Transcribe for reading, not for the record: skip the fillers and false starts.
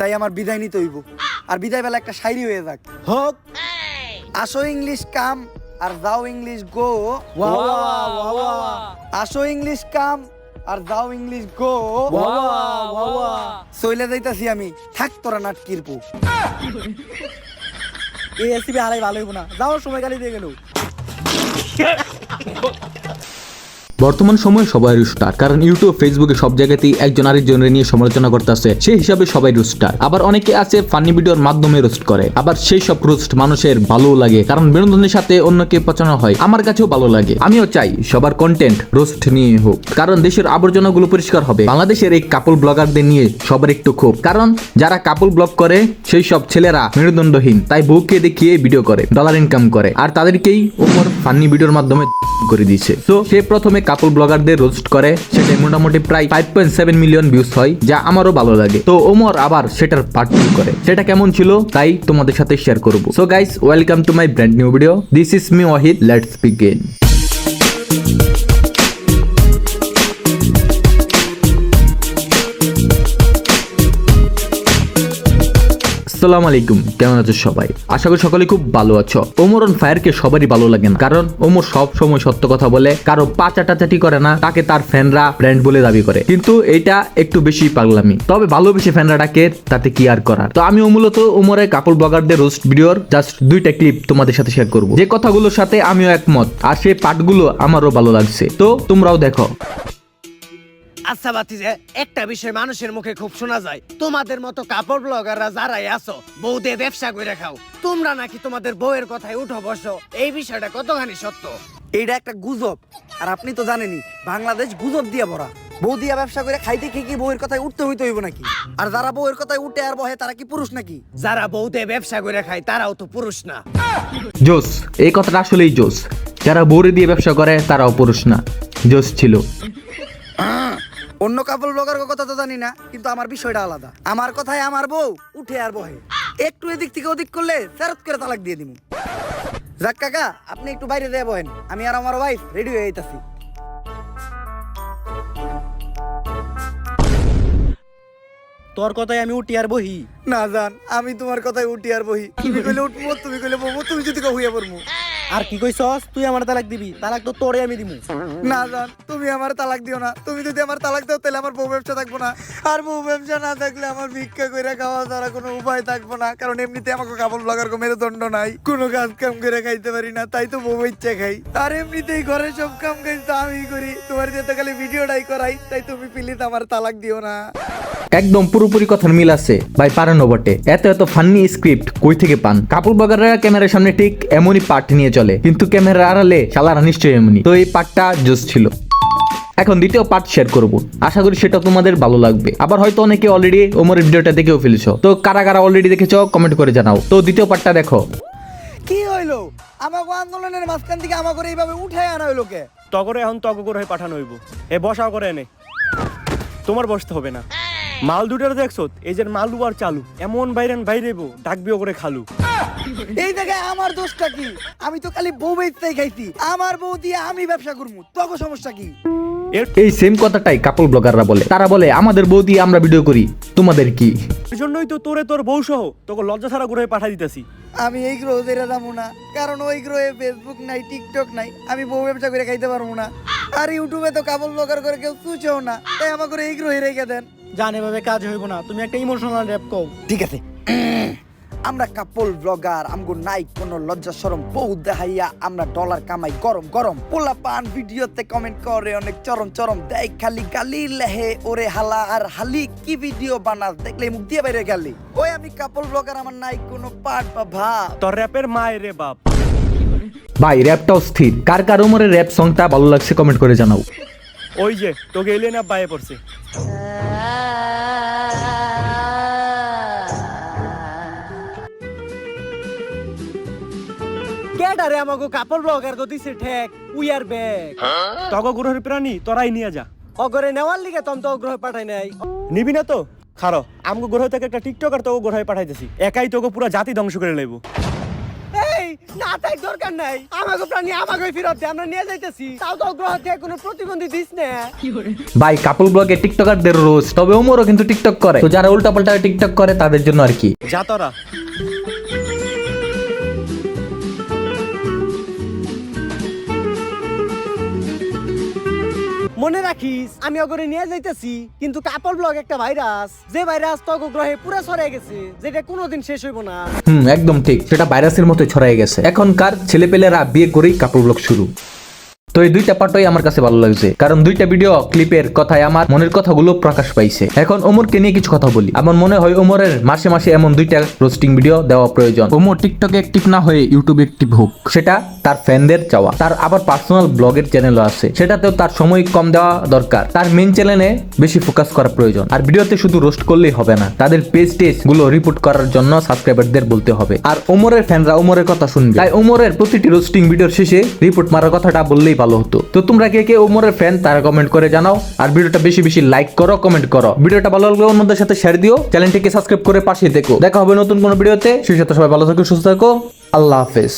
তাই আমার বিদায় নিতে হইব। আর বিদায় বেলা একটা শায়রি হয়ে যাক। হোক। আসো ইংলিশ কাম আর যাও ইংলিশ গো। ওয়া ওয়া ওয়া ওয়া আসো ইংলিশ কাম আর যাও ইংলিশ গো। ওয়া ওয়া ওয়া। চইলে যাইতাছি আমি, থাক তোরা নাটকির পু। এই এসিবি হারাই ভালো হইব না, যাওয়ার সময় গালি দিয়ে গেল। বর্তমান সময়ে সবাই রুস্টার, কারণ ইউটিউব ফেসবুকে সব জায়গাতেই একজন আরেকজনের নিয়ে সমালোচনা করতেছে, সেই হিসাবে সবাই রুস্টার। আবার অনেকে আছে ফানি ভিডিওর মাধ্যমে রোস্ট করে, আবার সেই সব রোস্ট মানুষের ভালো লাগে, কারণ বিনোদনের সাথে অন্যকে পচানো হয়। আমার কাছেও ভালো লাগে, আমিও চাই সবার কন্টেন্ট রোস্ট নিয়ে হোক, কারণ দেশের আবর্জনাগুলো পরিষ্কার হবে। বাংলাদেশের এই কাপল ব্লগারদের নিয়ে সবার একটু ক্ষোভ, কারণ যারা কাপল ব্লগ করে সেই সব ছেলেরা মেরুদণ্ডহীন, তাই বউকে দেখিয়ে ভিডিও করে ডলার ইনকাম করে, আর তাদেরকেই ওমর ফানি ভিডিওর মাধ্যমে করে দিয়েছে। তো সে প্রথমে কাপল ব্লগারদের রোস্ট করে, সেটা মোটামুটি প্রায় 5.7 মিলিয়ন ভিউজ হয়, যা আমারও ভালো লাগে। তো ওমর আবার সেটার পার্ট 2 করে, সেটা কেমন ছিল তাই তোমাদের সাথে শেয়ার করব। So guys, welcome to my brand new video. This is me Wahid, let's begin. আসসালামু আলাইকুম, কেমন আছো সবাই? আশা করি সকলে খুব ভালো আছো। ওমর অন ফায়ারকে সবারই ভালো লাগে না, কারণ ওমর সব সময় সত্য কথা বলে, কারো পা চাটাচাটি করে না, তাকে তার ফ্যানরা ব্র্যান্ড বলে দাবি করে, কিন্তু এটা একটু বেশি পাগলামি। তবে ভালোবেসে ফ্যানরা ডাকে, তাতে কি আর করার। তো আমি মূলত ওমরের কাপল ব্লগারদের রোস্ট ভিডিওর জাস্ট 2টা ক্লিপ তোমাদের সাথে শেয়ার করব, যে কথাগুলোর সাথে আমিও একমত, আর সেই পার্টগুলো আমারও ভালো লাগছে। তো তোমরাও দেখো। আচ্ছা বাতিজে, একটা বিষয় মানুষের মুখে খুব শোনা যায়, তোমাদের মতো কাপড় ব্লগাররা যারাই আছো, বউ দিয়ে ব্যবসা করে খাও, তোমরা নাকি তোমাদের বউয়ের কথায় উঠো বসো। এই বিষয়টা কতখানি সত্য? এইটা একটা গুজব, আর আপনি তো জানেনই বাংলাদেশ গুজব দিয়ে ভরা। বউ দিয়া ব্যবসা করে খাইতে কি বউয়ের কথায় উঠতে হইতে হইব নাকি? আর যারা বউয়ের কথায় উঠে আর বহে তারা কি পুরুষ নাকি? যারা বউ দিয়ে ব্যবসা করে খায় তারাও তো পুরুষ না। জোস, এই কথাটা আসলেই জোস। যারা বউরে দিয়ে ব্যবসা করে তারাও পুরুষ না। জোস ছিল। অন্য কাপল ব্লগার কথা তো জানি না, কিন্তু আমার বিষয়টা আলাদা। আমার কথায় আমার বউ উঠে আর বহে, একটু এদিক থেকে ওদিক করলে ফেরত করে তালাক দিয়ে দিব। যাক কাকা, আপনি একটু বাইরে দিয়ে বহেন, আমি আর আমার ওয়াইফ রেডি হয়ে যাইতাছি। তোর কথায় আমি উঠি আর বহি? না জান, আমি তোমার কথায় উঠি আর বহি। তুমি কইলে উঠবো, তুমি কইলে বমু, তুমি যদি কও হইয়া পড়মু। আর কি কইছস? তুই আমার তালাক দিবি? তালাক তো তোরে আমি দিমু। না জান, তুমি আমার তালাক দিও না। তুমি যদি আমার তালাক দাও তাহলে আমার বউ ব্যবসা থাকবো না, আর বউ ব্যবসা না থাকলে আমার ভিক্ষা কইরা খাওয়া ছাড়া কোনো উপায় থাকবো না। কারণ এমনিতে আমাকে কাপড় ব্লগার কো মেরুদণ্ড নাই, কোনো কাজ কাম করে খাইতে পারি না, তাই তো বউ ইচ্ছা খাই। আর এমনিতেই ঘরে সব কাম কাজ তো আমি করি, তোমার যেতে খালি ভিডিওটাই করাই, তাই তুমি প্লিজ আমার তালাক দিও না। একদম পুরোপুরি কথার মিল আছে ভাই, পারেনও বটে। এত এত ফান্নি স্ক্রিপ্ট কই থেকে পান? কাপড় ব্লগাররা ক্যামেরার সামনে ঠিক এমনই পার্ট নিয়ে চলে, কিন্তু ক্যামেরার আড়ালে শালারা নিশ্চয়ই এমনই। তো এই পার্টটা জোস ছিল। এখন দ্বিতীয় পার্ট শেয়ার করব, আশা করি সেটা তোমাদের ভালো লাগবে। আবার হয়তো অনেকে অলরেডি ওমরের ভিডিওটা দেখেও ফেলেছো, তো কারা কারা অলরেডি দেখেছো কমেন্ট করে জানাও। তো দ্বিতীয় পার্টটা দেখো। কি হইলো? আমাকে আন্দোলনের মাঝখান থেকে আমাকে এইভাবে উঠাই আনা হইলো কে? তগরে এখন তগর হয়ে পাঠানো হইব। এ বসাও করে এনে, তোমার বসতে হবে না। মাল দুটার দেখছো, এই যে মালু আর চালু এমন বাইরেন বাইরেবো, ডাকবিও করে খালু। এই জায়গায় আমার দোষটা কি? আমি তো খালি বউ বেচতেই খাইছি, আমার বউ দিয়ে আমি ব্যবসা করবো, তোকে সমস্যা কি? এই সেম কথাটাই কাপল ব্লগাররা বলে। তারা বলে আমাদের বউ দিয়ে আমরা ভিডিও করি, তোমাদের কি? এই জন্যই তো তোরে তোর বউ সহ তোকে লজ্জা ছাড়া ঘুরে পাঠাই দিতেছি। আমি এই গ্রহ ছেড়ে যাবো না, কারণ ওই গ্রহে ফেসবুক নাই, টিকটক নাই, আমি বউ ব্যবসা করে খাইতে পারবো না। আর ইউটিউবে তো কাপল ব্লগার করে কেউ চুচেও না, তাই আমাকে এই গ্রহে রেখে দেন। জান, এভাবে কাজ হইব না, তুমি একটা ইমোশনাল র‍্যাপ কও। ঠিক আছে, আমরা কাপল ব্লগার, আমগো নাই কোনো লজ্জা শরম, বউ দেখাইয়া আমরা ডলার কামাই গরম গরম। পোলা পান ভিডিওতে কমেন্ট করে অনেক চরম চরম, দেয় খালি গালি লেহে ওরে হালা আর হালি, কি ভিডিও বানাস দেখলে মুখ দিয়ে বাইরে গেলি। ওই আমি কাপল ব্লগার, আমার নাই কোনো পার্ট বা ভাব। তোর র্যাপের মায়ের রে বাপ। ভাই র্যাপটাও স্থির। কার কার ওমরের র্যাপ সংটা ভালো লাগছে কমেন্ট করে জানাও। ওই যে তোকে এলিয়েন আপ বাইরে পড়ছে। কেডারে আমাগো কাপড় ব্লগার গো দিছে ঠেক, উই আর ব্যাক। তগ গ্রহের প্রাণী তোরাই নিয়ে যা। অগরে নেওয়ার লিগে তম তো গ্রহ পাঠাই নাই। নিবি না তো খারো, আমগো গ্রহ থেকে একটা টিকটক আর তোকে গ্রহে পাঠাইতেছি, একাই তোকে পুরো জাতি ধ্বংস করে লইব। এই না তাই দরকার নাই, আমাকে প্রাণী আমাকে ফেরত দে, আমরা নিয়ে যাইতেছি। তাও তো গ্রহ থেকে কোনো প্রতিবন্ধী দিস না। ভাই কাপল ব্লগে টিকটকারদের রোজ, তবে ওমরও কিন্তু টিকটক করে, তো যারা উল্টাপাল্টা টিকটক করে তাদের জন্য আর কি। যা তোরা। মনে রাখিস আমি ওগরে নিয়ে যাইতেছি, কিন্তু কাপড় ব্লগ একটা ভাইরাস, যে ভাইরাস তো গ্রহে পুরো ছড়িয়ে গেছে, যেটা কোনোদিন শেষ হইব না। একদম ঠিক, সেটা ভাইরাসের মতো ছড়াই গেছে। এখনকার ছেলেপেলেরা বিয়ে করেই কাপড় ব্লগ শুরু। তো এই দুইটা পার্টই আমার কাছে ভালো লাগছে, কারণ দুইটা ভিডিও ক্লিপের কথায় আমার মনের কথাগুলো প্রকাশ পাইছে। এখন ওমরকে নিয়ে কিছু কথা বলি। আমার মনে হয় ওমরের মাসে মাসে এমন দুইটা রোস্টিং ভিডিও দেওয়া প্রয়োজন। ওমর টিকটকে অ্যাক্টিভ না হয়ে ইউটিউবে অ্যাক্টিভ হোক, সেটা তার ফ্যানদের চাওয়া। তার আবার পার্সোনাল ব্লগের চ্যানেলও আছে, সেটাতেও তার সময় কম দেওয়া দরকার। তার মেইন চ্যানেলে বেশি ফোকাস করা প্রয়োজন। আর ভিডিওতে শুধু রোস্ট করলেই হবে না, তাদের পেজ টেজ গুলো রিপোর্ট করার জন্য সাবস্ক্রাইবারদের বলতে হবে। আর ওমরের ফ্যানরা ওমরের কথা শুনবে, তাই ওমরের প্রতিটি রোস্টিং ভিডিওর শেষে রিপোর্ট মারার কথাটা বললেই ভালো হতো। তো তোমরা কে কে ওমরের ফ্যান তারা কমেন্ট করে জানাও, আর ভিডিওটা বেশি বেশি লাইক করো, কমেন্ট করো। ভিডিওটা ভালো লাগলে অন্যদের সাথে শেয়ার দিও, চ্যানেলটিকে সাবস্ক্রাইব করে পাশে থেকো। দেখা হবে নতুন কোনো ভিডিওতে। সেই সাথে সবাই ভালো থাকো, সুস্থ থাকো। আল্লাহ হাফেজ।